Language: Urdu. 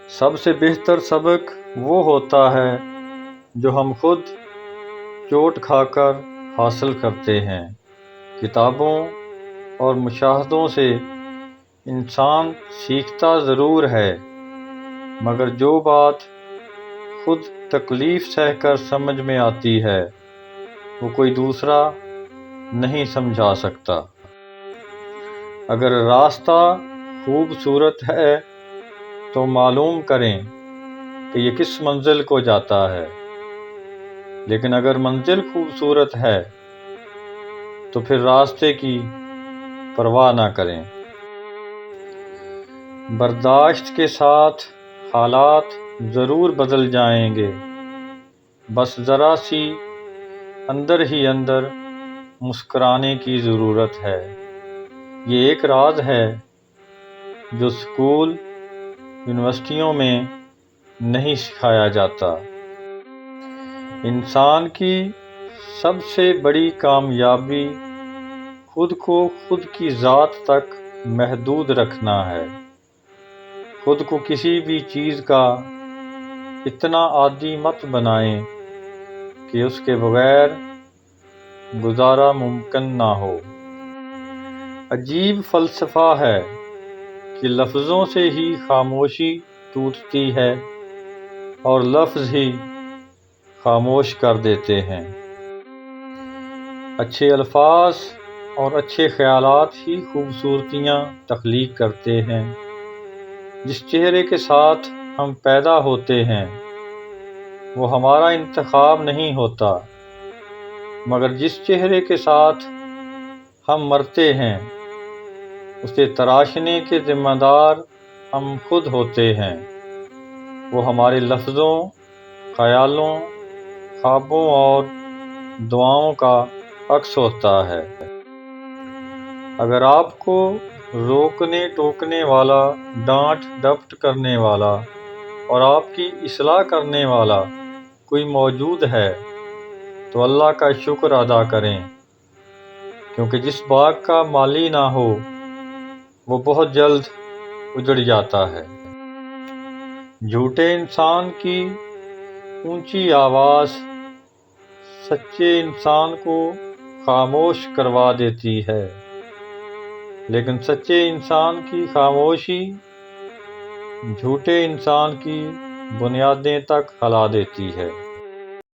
سب سے بہتر سبق وہ ہوتا ہے جو ہم خود چوٹ کھا کر حاصل کرتے ہیں۔ کتابوں اور مشاہدوں سے انسان سیکھتا ضرور ہے، مگر جو بات خود تکلیف سہ کر سمجھ میں آتی ہے وہ کوئی دوسرا نہیں سمجھا سکتا۔ اگر راستہ خوبصورت ہے تو معلوم کریں کہ یہ کس منزل کو جاتا ہے، لیکن اگر منزل خوبصورت ہے تو پھر راستے کی پرواہ نہ کریں۔ برداشت کے ساتھ حالات ضرور بدل جائیں گے، بس ذرا سی اندر ہی اندر مسکرانے کی ضرورت ہے۔ یہ ایک راز ہے جو اسکول، یونیورسٹیوں میں نہیں سکھایا جاتا۔ انسان کی سب سے بڑی کامیابی خود کو خود کی ذات تک محدود رکھنا ہے۔ خود کو کسی بھی چیز کا اتنا عادی مت بنائیں کہ اس کے بغیر گزارا ممکن نہ ہو۔ عجیب فلسفہ ہے کہ لفظوں سے ہی خاموشی ٹوٹتی ہے اور لفظ ہی خاموش کر دیتے ہیں۔ اچھے الفاظ اور اچھے خیالات ہی خوبصورتیاں تخلیق کرتے ہیں۔ جس چہرے کے ساتھ ہم پیدا ہوتے ہیں وہ ہمارا انتخاب نہیں ہوتا، مگر جس چہرے کے ساتھ ہم مرتے ہیں اسے تراشنے کے ذمہ دار ہم خود ہوتے ہیں۔ وہ ہمارے لفظوں، خیالوں، خوابوں اور دعاؤں کا عکس ہوتا ہے۔ اگر آپ کو روکنے ٹوکنے والا، ڈانٹ ڈپٹ کرنے والا اور آپ کی اصلاح کرنے والا کوئی موجود ہے تو اللہ کا شکر ادا کریں، کیونکہ جس باغ کا مالی نہ ہو وہ بہت جلد اجڑ جاتا ہے۔ جھوٹے انسان کی اونچی آواز سچے انسان کو خاموش کروا دیتی ہے، لیکن سچے انسان کی خاموشی جھوٹے انسان کی بنیادیں تک ہلا دیتی ہے۔